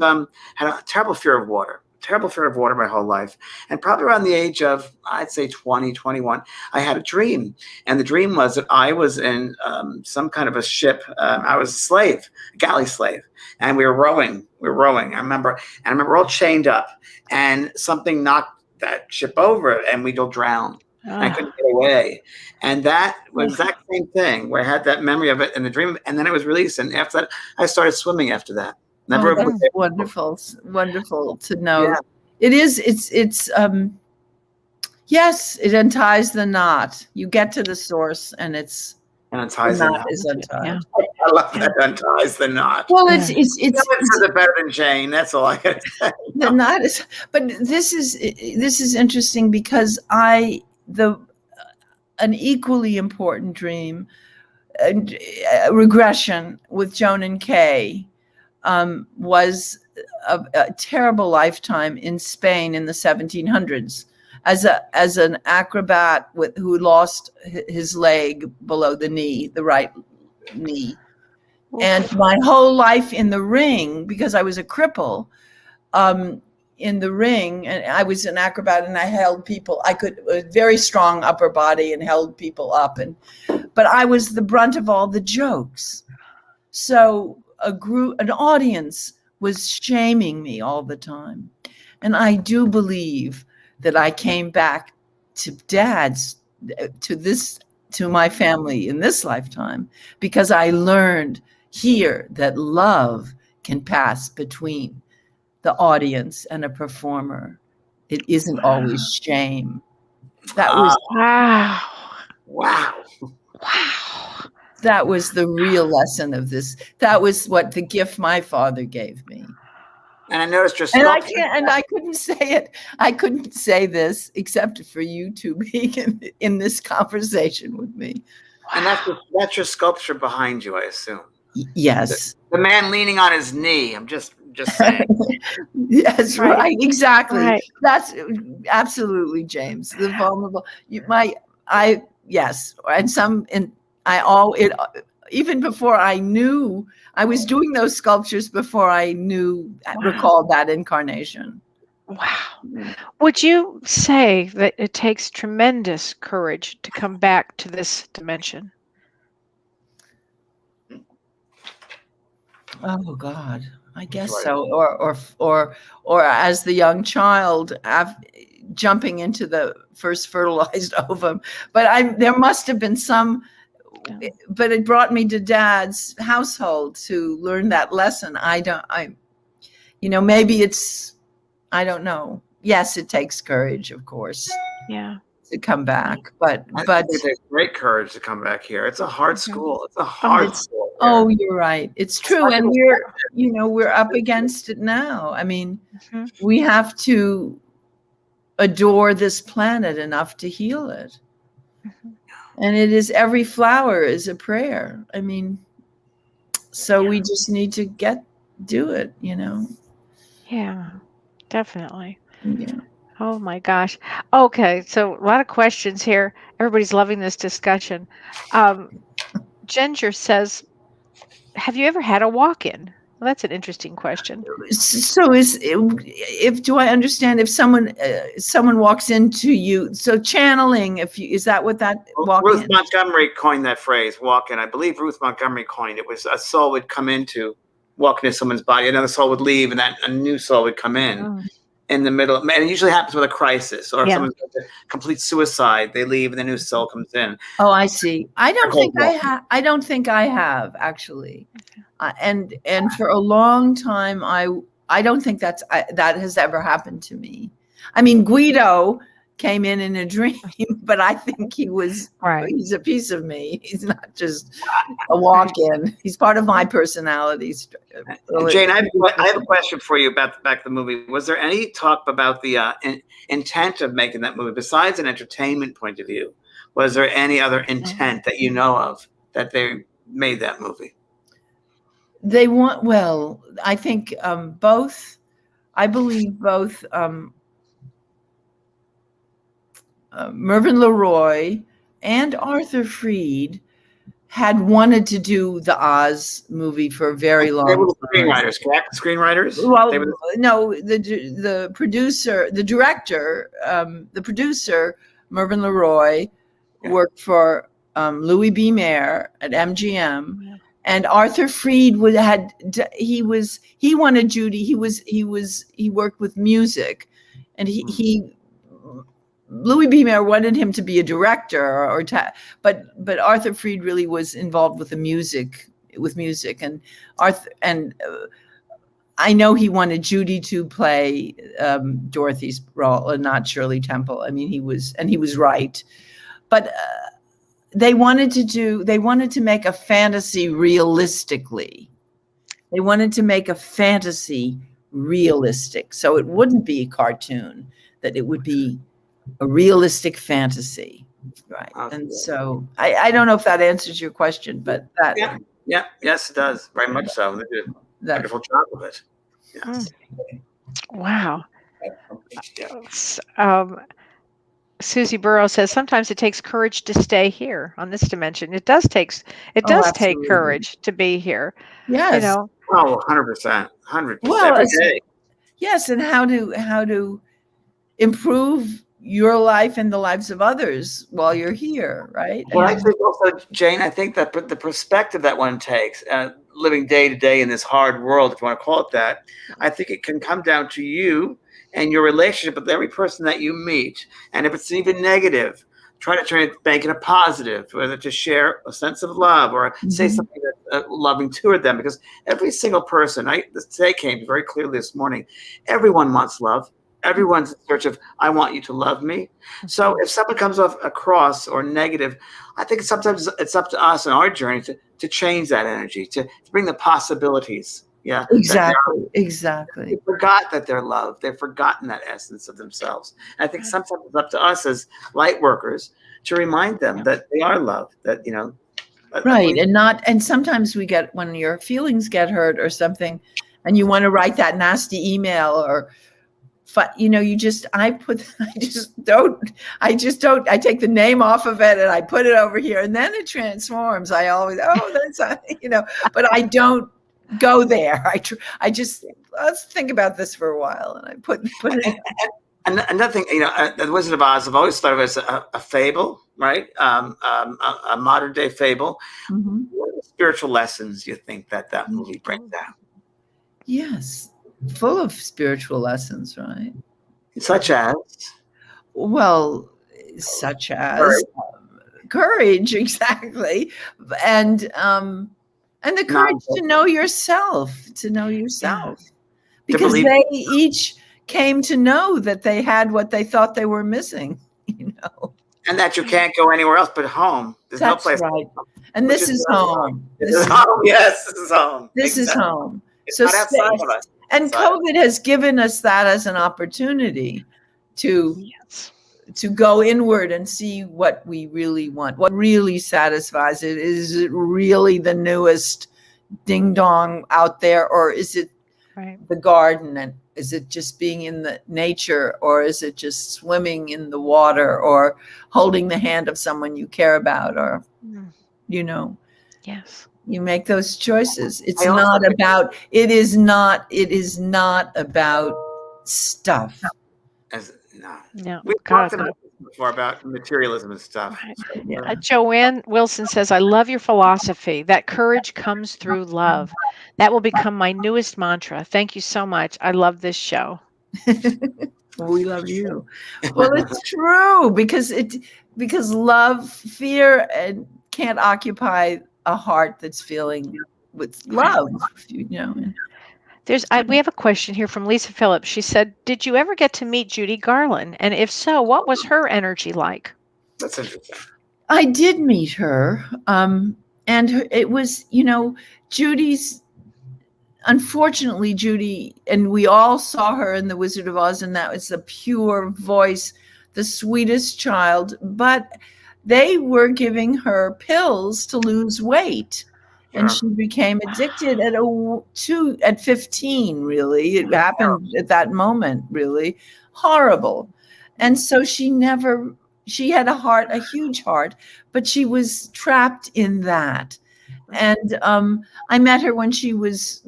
had a terrible fear of water, terrible fear of water my whole life. And probably around the age of, I'd say 20, 21, I had a dream. And the dream was that I was in some kind of a ship. I was a slave, a galley slave. And we were rowing. I remember we're all chained up. And something knocked that ship over and we'd all drown. And I couldn't get away. And that was the exact same thing where I had that memory of it in the dream. And then it was released. And after that, I started swimming after that. Never. That's wonderful to know. Yeah. It is. Yes, it unties the knot. You get to the source, and unties the knot. Is untied. Yeah. I love that. Unties the knot. Well, it's better than Jane. That's all I got to say. The knot is. But this is interesting because an equally important dream, regression with Joan and Kay, was a terrible lifetime in Spain in the 1700s as an acrobat who lost his leg below the knee, the right knee. And my whole life in the ring, because I was a cripple, in the ring, and I was an acrobat and I held people. I could a very strong upper body and held people up, but I was the brunt of all the jokes. So an audience was shaming me all the time. And I do believe that I came back to to my family in this lifetime, because I learned here that love can pass between the audience and a performer. It isn't always shame. That was wow. That was the real lesson of this. That was what the gift my father gave me. And I noticed your sculpture. And I couldn't say it. I couldn't say this except for you two being in this conversation with me. And that's your sculpture behind you, I assume. Yes. The man leaning on his knee. I'm just saying. Yes, right. Exactly. Right. That's absolutely, James. The vulnerable. Yes. Even before I knew, I was doing those sculptures before I recalled that incarnation. Wow. Would you say that it takes tremendous courage to come back to this dimension? Oh God, I guess so. Or as the young child, jumping into the first fertilized ovum. But there must have been some. But it brought me to Dad's household to learn that lesson. Maybe it's, I don't know. Yes, it takes courage, of course. Yeah. To come back, but it takes great courage to come back here. It's a hard school. It's a hard school. Oh, you're right. It's true, and we're up against it now. I mean, we have to adore this planet enough to heal it. And it is, every flower is a prayer. I mean, so we just need to do it, Yeah, definitely. Yeah. Oh my gosh. Okay, so a lot of questions here. Everybody's loving this discussion. Ginger says, have you ever had a walk-in? Well, that's an interesting question. So do I understand if someone walks into you? So channeling, is that what that walk-in? Ruth Montgomery coined that phrase, walk-in. I believe Ruth Montgomery coined it. Was a soul would come walk into someone's body, another soul would leave, and a new soul would come in. In the middle, and it usually happens with a crisis, or if someone's going to complete suicide, they leave and the new soul comes in. Oh, I see. I don't think I have actually, and for a long time, I don't think that has ever happened to me. I mean, Guido came in a dream, but I think he's a piece of me. He's not just a walk-in. He's part of my personality. Jane, I have a question for you about the movie. Was there any talk about the intent of making that movie, besides an entertainment point of view? Was there any other intent that you know of that they made that movie? I think both. I believe both. Mervyn LeRoy and Arthur Freed had wanted to do the Oz movie for a very long They were the time. screenwriters, correct? Screenwriters? Well, They were no, the producer, the director, the producer, Mervyn LeRoy, worked for Louis B. Mayer at MGM, and Arthur Freed he wanted Judy. He worked with music, and he Louis B. Mayer wanted him to be a director, but Arthur Freed really was involved with the music, and I know he wanted Judy to play Dorothy's role and not Shirley Temple. I mean, he was right, but they wanted to make a fantasy realistically. They wanted to make a fantasy realistic, so it wouldn't be a cartoon, that it would be a realistic fantasy, right? And so I don't know if that answers your question, but that yes, it does, very much so. They did a wonderful job of it. Yes. Wow. Susie Burrow says sometimes it takes courage to stay here on this dimension. It does take courage to be here. Yes. You know. Oh, 100%. 100% Well, every day. Yes, and how to improve your life and the lives of others while you're here, right? Well, I think also, Jane, I think that the perspective that one takes, living day to day in this hard world, if you want to call it that, I think it can come down to you and your relationship with every person that you meet. And if it's even negative, try to turn it, make it a positive, whether to share a sense of love or say something that's loving toward them. Because every single person, this today came very clearly this morning, everyone wants love. Everyone's in search of, I want you to love me. So if someone comes off across or negative, I think sometimes it's up to us in our journey to change that energy, to bring the possibilities. Yeah, exactly. They forgot that they're loved. They've forgotten that essence of themselves. And I think sometimes it's up to us as light workers to remind them that they are loved. That right, and sometimes we get, when your feelings get hurt or something, and you want to write that nasty email or. But I take the name off of it and I put it over here, and then it transforms. I always, but I don't go there. I just, let's think about this for a while. And I put it. And another thing, the Wizard of Oz, I've always thought of it as a fable, right? A modern day fable. Mm-hmm. What are the spiritual lessons you think that movie brings out? Yes. Full of spiritual lessons, right? Such as? Well, such as courage, exactly. And the courage to know yourself, because they each came to know that they had what they thought they were missing, And that you can't go anywhere else but home. There's no place. Right. And this is home. This is home. Yes, this is home. This is home. It's not outside of us. And COVID has given us that as an opportunity to go inward and see what we really want, what really satisfies it. Is it really the newest ding dong out there, or is it the garden, and is it just being in the nature, or is it just swimming in the water, or holding the hand of someone you care about, or Yes. You make those choices. It is not about stuff. No. We've talked about this before, about materialism and stuff. Right. Yeah. Joanne Wilson says, I love your philosophy. That courage comes through love. That will become my newest mantra. Thank you so much. I love this show. We love you. Well, it's true, because love, fear, and can't occupy a heart that's feeling with love, We have a question here from Lisa Phillips. She said, did you ever get to meet Judy Garland? And if so, what was her energy like? That's interesting. I did meet her. And it was, unfortunately, Judy, and we all saw her in The Wizard of Oz, and that was a pure voice, the sweetest child, but they were giving her pills to lose weight, and she became addicted at 15. Really, it happened at that moment. Really horrible, and so she never she had a heart, a huge heart, but she was trapped in that. And I met her when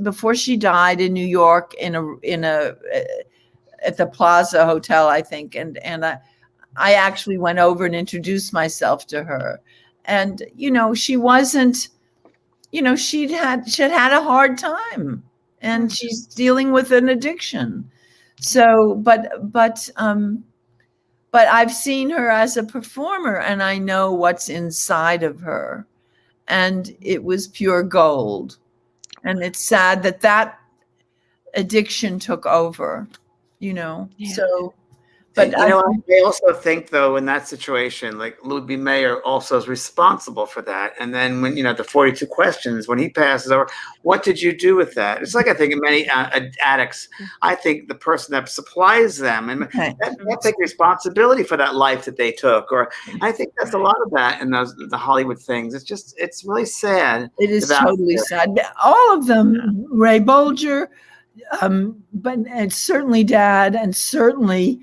before she died in New York at the Plaza Hotel, I think. And I actually went over and introduced myself to her. And, she wasn't, she'd had a hard time, and she's dealing with an addiction. So, but I've seen her as a performer, and I know what's inside of her. And it was pure gold. And it's sad that addiction took over, Yeah. So, but I also think, though, in that situation, like Ludwig Mayer also is responsible for that. And then when, the 42 questions, when he passes over, what did you do with that? It's like, I think in many addicts, I think the person that supplies them, and they take responsibility for that life that they took. Or I think that's a lot of that in the Hollywood things. It's really sad. It is totally sad. All of them, Ray Bolger, and certainly Dad, and certainly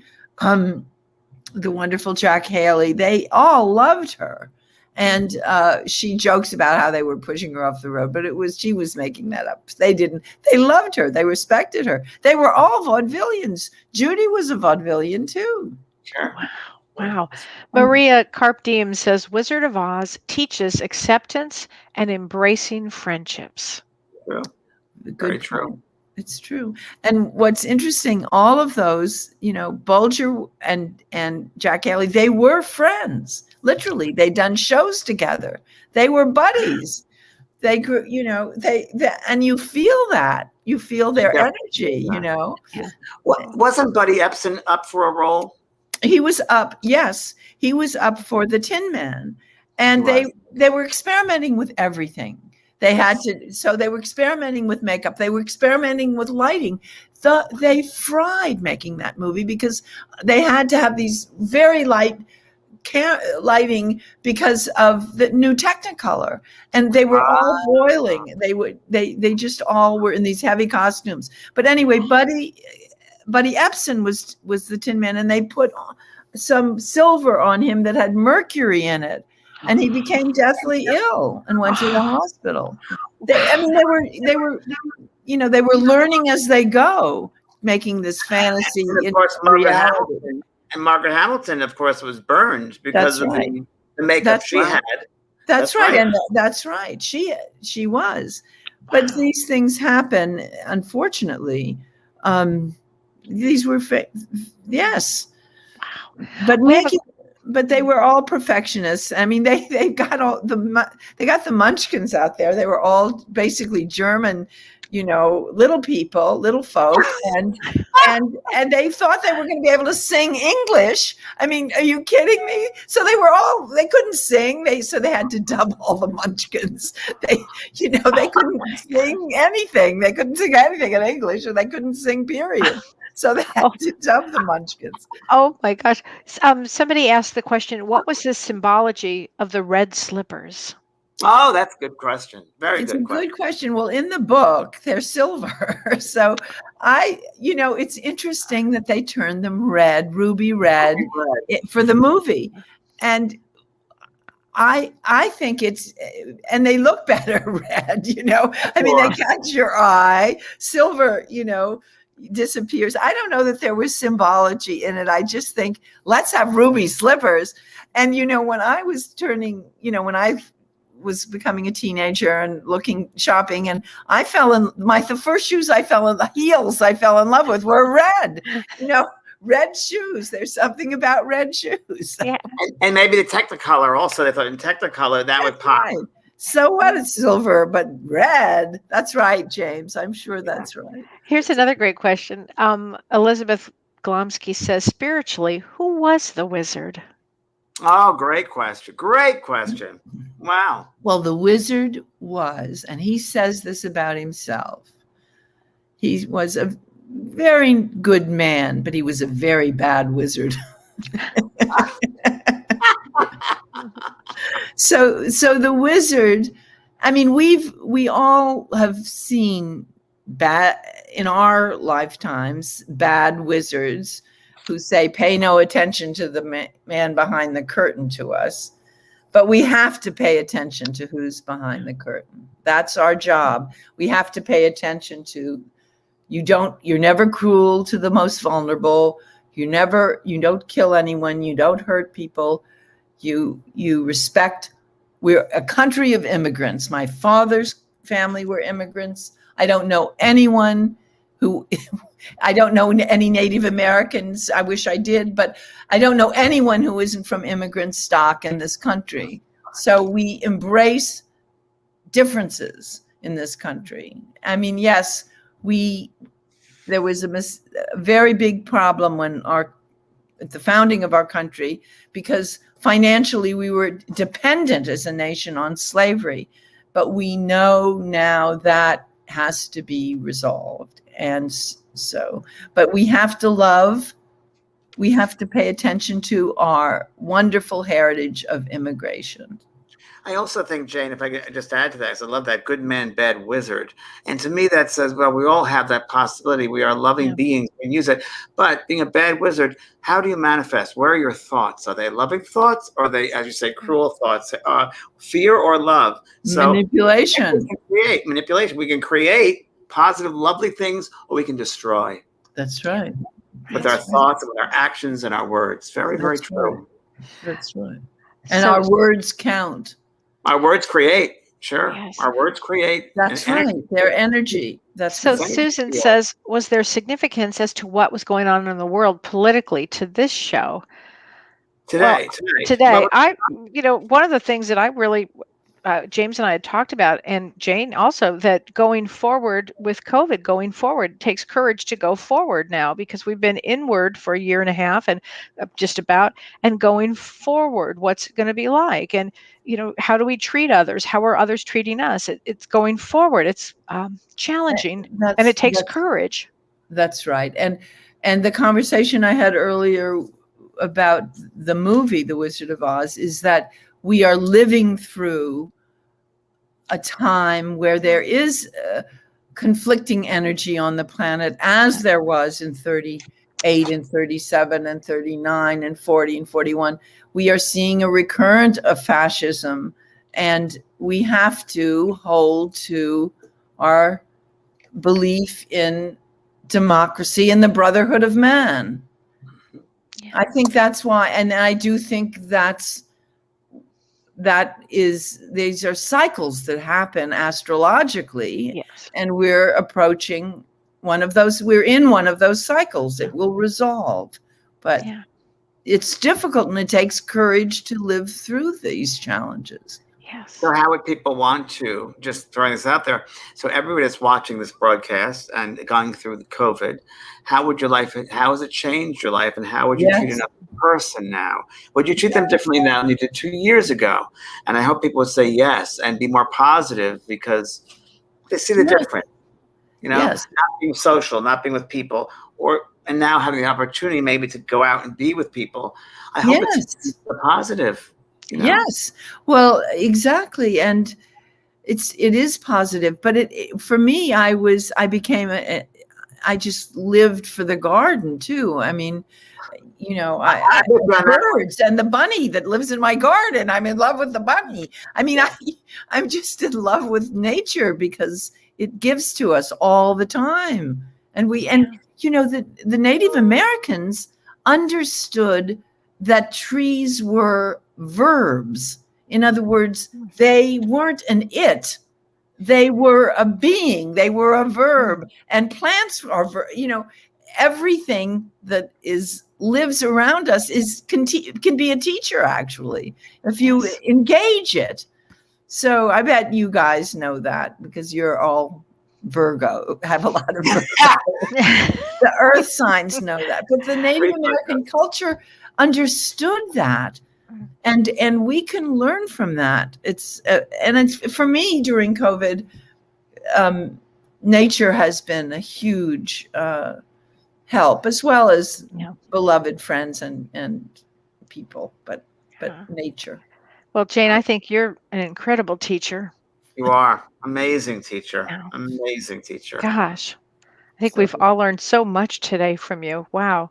the wonderful Jack Haley, they all loved her. And she jokes about how they were pushing her off the road, but she was making that up. They didn't. They loved her. They respected her. They were all vaudevillians. Judy was a vaudevillian too. Sure. Wow. Maria Carp Diem says, Wizard of Oz teaches acceptance and embracing friendships. True. Very true. It's true. And what's interesting, all of those, Bulger and Jack Haley, they were friends. Literally, they'd done shows together. They were buddies. They grew, and you feel that. You feel their energy, Yeah. Wasn't Buddy Epson up for a role? He was up, yes. He was up for the Tin Man. And they were experimenting with everything. They they were experimenting with makeup. They were experimenting with lighting. They fried making that movie because they had to have these very light lighting because of the new Technicolor, and they were all boiling. They just all were in these heavy costumes. But anyway, Buddy Epson was the Tin Man, and they put some silver on him that had mercury in it. And he became deathly ill and went to the hospital. They were learning as they go, making this fantasy into reality. And Margaret Hamilton, of course, was burned because of the makeup she had. That's right. And that's right. She was. But these things happen, unfortunately. These were yes. Wow. But they were all perfectionists. I mean, they got the Munchkins out there. They were all basically German, little people, little folk, and they thought they were going to be able to sing English. I mean, are you kidding me? So they couldn't sing. So they had to dub all the Munchkins. They couldn't sing anything. They couldn't sing anything in English, or they couldn't sing, period. So they had to dub the Munchkins. Oh my gosh. Somebody asked the question, what was the symbology of the red slippers? Oh, that's a good question. It's a good question. Well, in the book, they're silver. So it's interesting that they turned them red, ruby red, for the movie. And I think and they look better red, I mean, they catch your eye. Silver, disappears. I don't know that there was symbology in it. I just think, let's have ruby slippers. And, when I was when I was becoming a teenager and shopping, and I the first shoes the heels I fell in love with were red, red shoes. There's something about red shoes. Yeah. And maybe the Technicolor also. They thought in Technicolor that would pop. Right. So what? It's silver, but red. That's right, James. I'm sure that's right. Here's another great question. Elizabeth Glomsky says, spiritually, who was the wizard? Oh, great question. Great question. Wow. Well, the wizard was, and he says this about himself, he was a very good man, but he was a very bad wizard. So the wizard, I mean, we all have seen bad in our lifetimes, bad wizards who say, pay no attention to the man behind the curtain to us. But we have to pay attention to who's behind the curtain. That's our job. We have to pay attention to, you're never cruel to the most vulnerable. You don't kill anyone. You don't hurt people. You respect. We're a country of immigrants. My father's family were immigrants. I don't know anyone I don't know any Native Americans. I wish I did, but I don't know anyone who isn't from immigrant stock in this country. So we embrace differences in this country. I mean, yes, there was a very big problem at the founding of our country, because financially we were dependent as a nation on slavery. But we know now that has to be resolved. And so, but we have to love, we have to pay attention to our wonderful heritage of immigration. I also think, Jane, if I could just add to that, 'cause I love that good man, bad wizard. And to me, that says, well, we all have that possibility. We are loving beings and use it. But being a bad wizard, how do you manifest? Where are your thoughts? Are they loving thoughts? Or are they, as you say, cruel thoughts? Fear or love? So Manipulation. Manipulation. We can create positive, lovely things, or we can destroy. That's right. With our thoughts and with our actions and our words. Very, very true. That's right. And our words count. Our words create. Sure. Yes. Our words create. That's right. Their energy. That's so. right. Susan says, was there significance as to what was going on in the world politically to this show? Today. One of the things that I really, James and I had talked about, and Jane also, that going forward with COVID, going forward takes courage to go forward now, because we've been inward for a year and a half and just about, and going forward, what's it going to be like? And, how do we treat others? How are others treating us? It's going forward. It's challenging, and it takes courage. That's right. And the conversation I had earlier about the movie, The Wizard of Oz, is that we are living through a time where there is conflicting energy on the planet, as there was in 38 and 37 and 39 and 40 and 41. We are seeing a recurrent of fascism, and we have to hold to our belief in democracy and the brotherhood of man. Yeah. I think that's why, and I do think these are cycles that happen astrologically. Yes. And we're approaching we're in one of those cycles. It will resolve, but it's difficult, and it takes courage to live through these challenges. Yes. So how would people want to, just throwing this out there, so everybody that's watching this broadcast and going through the COVID, how has it changed your life, and how would you treat another person now? Would you treat them differently now than you did 2 years ago? And I hope people would say yes and be more positive, because they see the difference. Not being social, not being with people, and now having the opportunity maybe to go out and be with people. I hope it's positive. Yes, well, exactly, and it is positive. But for me, I just lived for the garden too. I mean, I birds and the bunny that lives in my garden. I'm in love with the bunny. I mean, I'm just in love with nature, because it gives to us all the time. And the Native Americans understood that trees were verbs. In other words, they weren't an it. They were a being. They were a verb. And plants are, everything that lives around us can be a teacher, actually, if you engage it. So I bet you guys know that, because you're all Virgo, have a lot of Virgo. The earth signs know that. But the Native American culture understood that. And we can learn from that. It's for me during COVID, nature has been a huge help, as well as beloved friends and people, but nature. Well, Jane, I think you're an incredible teacher. You are amazing teacher. Amazing teacher. Gosh, I think we've all learned so much today from you. Wow.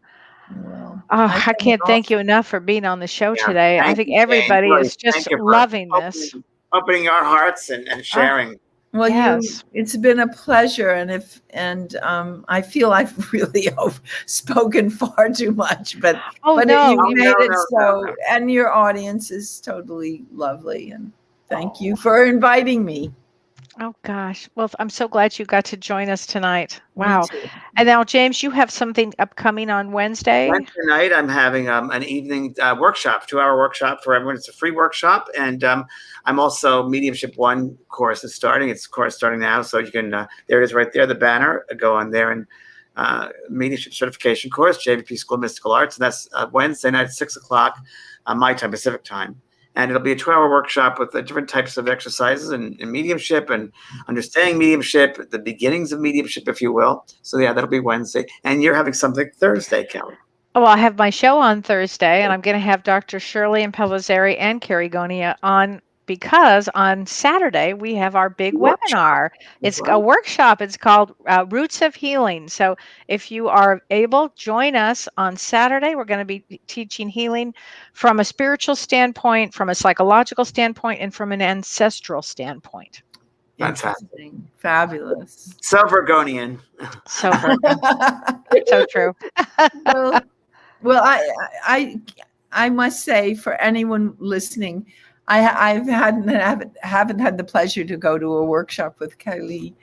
Well, Oh, I I can't thank you enough for being on the show Yeah. today. I Thank think you, Jane. everybody Really, is just thank you for loving this. opening your hearts and Oh, sharing. Well, yes. it's been a pleasure, I feel I've really spoken far too much, but Oh, but no. you made it so, No. and your audience is totally lovely, and thank you for inviting me. Oh, gosh. Well, I'm so glad you got to join us tonight. Me Wow. too. And now, James, you have something upcoming on Wednesday? Wednesday night, I'm having an evening workshop, 2-hour workshop for everyone. It's a free workshop, and I'm also Mediumship 1 course is starting. It's course starting now, so you can. There it is, right there, the banner. Go on there and Mediumship certification course, JVP School of Mystical Arts, and that's Wednesday night at 6:00 my time, Pacific time. And it'll be a 2-hour workshop with different types of exercises and mediumship and understanding mediumship, the beginnings of mediumship, if you will. So yeah, that'll be Wednesday. And you're having something Thursday, Kelly. Oh, well, I have my show on Thursday, and I'm going to have Dr. Shirley and Pellizzeri and Carrie Gonia on because on Saturday we have our big webinar. It's a workshop. It's called Roots of Healing. So if you are able, join us on Saturday. We're going to be teaching healing from a spiritual standpoint, from a psychological standpoint, and from an ancestral standpoint. Interesting. Fabulous. So Virgonian. So so true. Well, I must say, for anyone listening, I haven't had the pleasure to go to a workshop with Kelly,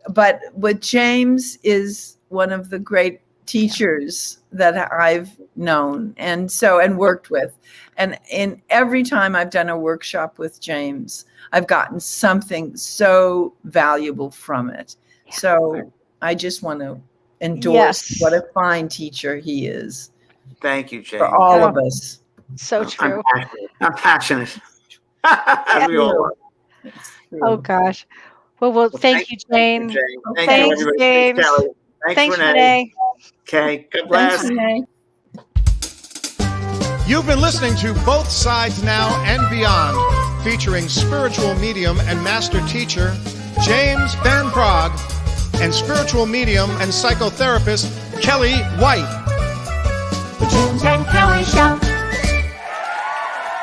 but James is one of the great teachers that I've known and worked with, and in every time I've done a workshop with James, I've gotten something so valuable from it. Yeah. So I just want to endorse what a fine teacher he is. Thank you, Jane. For all of us. So true. I'm passionate. As we all are. Oh gosh. Well, thank you, Jane. Thank you, everybody. James. Thanks, Kelly. Thanks, Renee. Renee. Okay, God bless. Thanks, Renee. You've been listening to Both Sides Now and Beyond, featuring spiritual medium and master teacher James Van Praagh and spiritual medium and psychotherapist Kelly White. The James and Kelly Show.